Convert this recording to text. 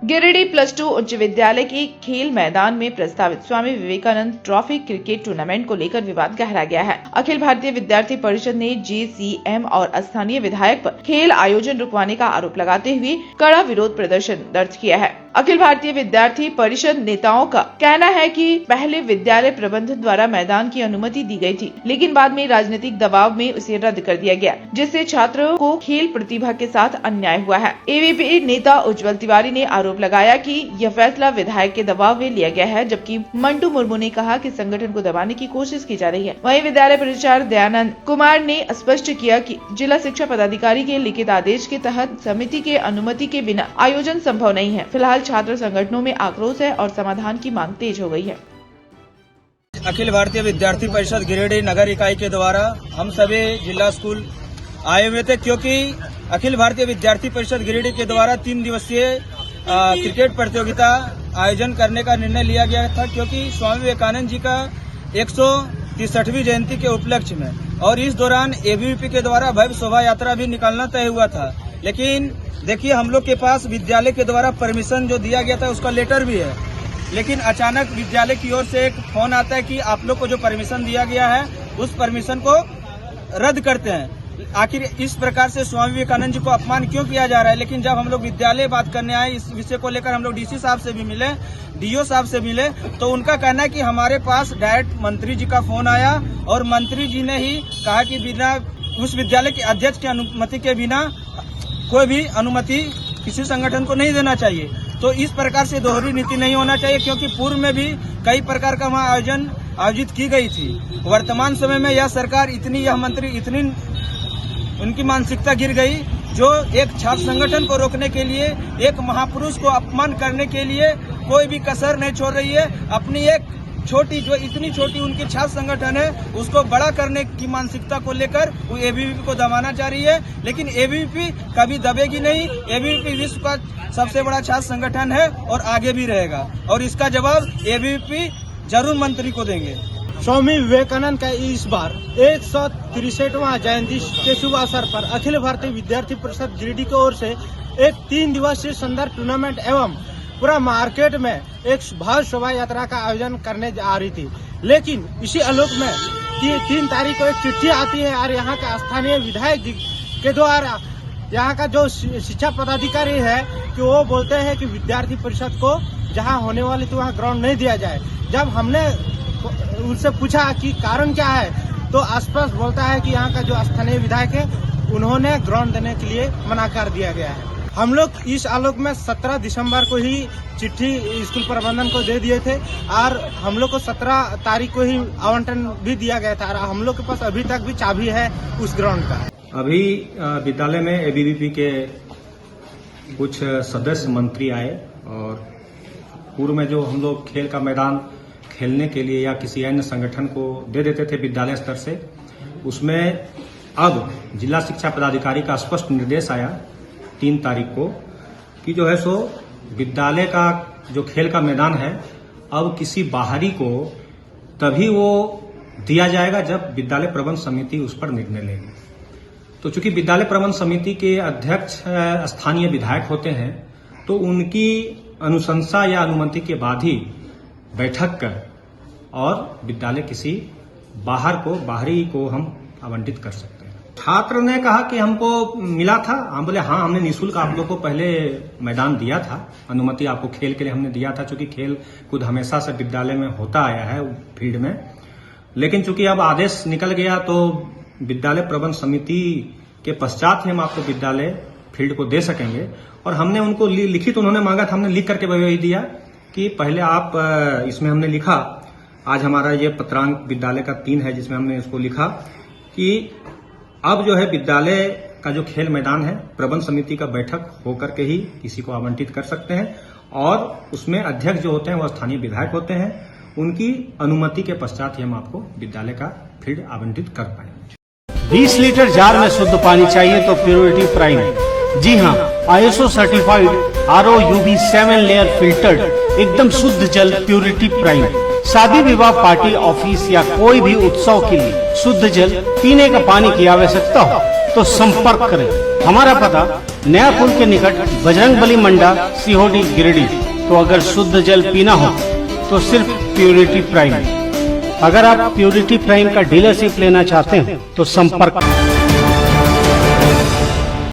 Giridih plus 2 उच्च विद्यालय के खेल मैदान में प्रस्तावित Swami Vivekananda trophy cricket tournament को लेकर विवाद गहरा गया है। अखिल भारतीय विद्यार्थी परिषद ने JCM और स्थानीय विधायक पर खेल आयोजन रुकवाने का आरोप लगाते हुए कड़ा विरोध प्रदर्शन दर्ज किया है। अखिल भारतीय विद्यार्थी परिषद नेताओं का कहना है कि पहले विद्यालय प्रबंधन द्वारा मैदान की अनुमति दी गई थी, लेकिन बाद में राजनीतिक दबाव में उसे रद्द कर दिया गया, जिससे छात्रों को खेल प्रतिभा के साथ अन्याय हुआ है। AVP नेता उज्जवल तिवारी ने आरोप लगाया कि यह फैसला विधायक के दबाव में लिया गया है, जबकि मंटू मुर्मू ने कहा कि संगठन को दबाने की कोशिश की जा रही है। वहीं विद्यालय प्राचार्य दयानंद कुमार ने स्पष्ट किया कि जिला शिक्षा पदाधिकारी के लिखित आदेश के तहत समिति के अनुमति के बिना आयोजन संभव नहीं है। फिलहाल छात्र संगठनों में आक्रोश है और समाधान की मांग तेज हो गई है। अखिल भारतीय विद्यार्थी परिषद गिरिडीह नगर इकाई के द्वारा हम सभी जिला स्कूल आए हुए थे, क्योंकि अखिल भारतीय विद्यार्थी परिषद गिरिडीह के द्वारा 3 दिवसीय क्रिकेट प्रतियोगिता आयोजन करने का निर्णय लिया गया था, क्योंकि स्वामी विवेकानंद जी का 163वीं जयंती के उपलक्ष्य में, और इस दौरान AVP के द्वारा भव्य शोभा यात्रा भी निकालना तय हुआ था। लेकिन देखिए, हम लोग के पास विद्यालय के द्वारा परमिशन जो दिया गया था उसका लेटर भी है, लेकिन अचानक विद्यालय की ओर से एक फोन आता है कि आप लोग को जो परमिशन दिया गया है उस परमिशन को रद्द करते हैं। आखिर इस प्रकार से स्वामी विवेकानंद जी को अपमान क्यों किया जा रहा है? लेकिन जब हम लोग विद्यालय बात करने आए, इस विषय को लेकर हम लोग DC साहब से भी मिले, DO साहब से मिले, तो उनका कहना है कि हमारे पास डायरेक्ट मंत्री जी का फोन आया और मंत्री जी ने ही कहा कि बिना उस विद्यालय के अध्यक्ष की अनुमति के बिना कोई भी अनुमति किसी संगठन को नहीं देना चाहिए। तो इस प्रकार से दोहरी नीति नहीं होना चाहिए, क्योंकि पूर्व में भी कई प्रकार का वहाँ आयोजित की गई थी। वर्तमान समय में यह सरकार यह मंत्री इतनी उनकी मानसिकता गिर गई, जो एक छात्र संगठन को रोकने के लिए, एक महापुरुष को अपमान करने के लिए कोई भी कसर नहीं छोड़ रही है। अपनी एक इतनी छोटी उनकी छात्र संगठन है, उसको बड़ा करने की मानसिकता को लेकर वो AVP को दबाना चाह रही है। लेकिन AVP कभी दबेगी नहीं। AVP विश्व का सबसे बड़ा छात्र संगठन है और आगे भी रहेगा, और इसका जवाब AVP जरूर मंत्री को देंगे। स्वामी विवेकानंद का इस बार 163वां जयंती के शुभ अवसर पर अखिल भारतीय विद्यार्थी परिषद गिरिडीह की ओर से एक 3 दिवसीय शानदार टूर्नामेंट एवं पूरा मार्केट में एक भव्य शोभा यात्रा का आयोजन करने जा रही थी। लेकिन इसी आलोक में कि 3 तारीख को एक चिट्ठी आती है और यहाँ का स्थानीय विधायक जी के द्वारा यहाँ का जो शिक्षा पदाधिकारी है कि वो बोलते हैं कि विद्यार्थी परिषद को जहाँ होने वाली थी वहाँ ग्राउंड नहीं दिया जाए। जब हमने उनसे पूछा कि कारण क्या है, तो आसपास बोलता है कि यहाँ का जो स्थानीय विधायक है उन्होंने ग्राउंड देने के लिए मना कर दिया गया है। हम लोग इस आलोक में 17 दिसंबर को ही चिट्ठी स्कूल प्रबंधन को दे दिए थे और हम लोग को 17 तारीख को ही आवंटन भी दिया गया था, और हम लोग के पास अभी तक भी चाबी है उस ग्राउंड का। अभी विद्यालय में ABVP के कुछ सदस्य मंत्री आए, और पूर्व में जो हम लोग खेल का मैदान खेलने के लिए या किसी अन्य संगठन को दे देते थे विद्यालय स्तर से, उसमें अब जिला शिक्षा पदाधिकारी का स्पष्ट निर्देश आया 3 तारीख को कि जो है सो विद्यालय का जो खेल का मैदान है अब किसी बाहरी को तभी वो दिया जाएगा जब विद्यालय प्रबंध समिति उस पर निर्णय लेगी। तो चूंकि विद्यालय प्रबंध समिति के अध्यक्ष स्थानीय विधायक होते हैं, तो उनकी अनुशंसा या अनुमति के बाद ही बैठक कर और विद्यालय किसी बाहरी को हम आवंटित कर सकते हैं। छात्र ने कहा कि हमको मिला था, हम बोले हाँ, हमने निःशुल्क आप लोग को पहले मैदान दिया था, अनुमति आपको खेल के लिए हमने दिया था, चूंकि खेल कूद हमेशा से विद्यालय में होता आया है फील्ड में। लेकिन चूंकि अब आदेश निकल गया तो विद्यालय प्रबंध समिति के पश्चात ही हम आपको विद्यालय फील्ड को दे सकेंगे। और हमने उनको लिखित उन्होंने मांगा था, हमने लिख करके वही दिया कि पहले आप इसमें हमने लिखा, आज हमारा ये पत्रांक विद्यालय का 3 है, जिसमें हमने इसको लिखा कि अब जो है विद्यालय का जो खेल मैदान है प्रबंध समिति का बैठक होकर के ही किसी को आवंटित कर सकते हैं, और उसमें अध्यक्ष जो होते हैं वो स्थानीय विधायक होते हैं, उनकी अनुमति के पश्चात ही हम आपको विद्यालय का फील्ड आवंटित कर पाएंगे। 20 लीटर जार में शुद्ध पानी चाहिए तो प्योरिटी प्राइम। जी हाँ, ISO certified RO UV 7 layer filtered एकदम शुद्ध जल प्योरिटी प्राइम। शादी विवाह पार्टी ऑफिस या कोई भी उत्सव के लिए शुद्ध जल पीने का पानी की आवश्यकता हो तो संपर्क करें। हमारा पता नया पुल के निकट बजरंगबली मंडा सीहोडी गिरिडीह। तो अगर शुद्ध जल पीना हो तो सिर्फ प्योरिटी प्राइम। अगर आप प्योरिटी प्राइम का डीलरशिप लेना चाहते हैं तो संपर्क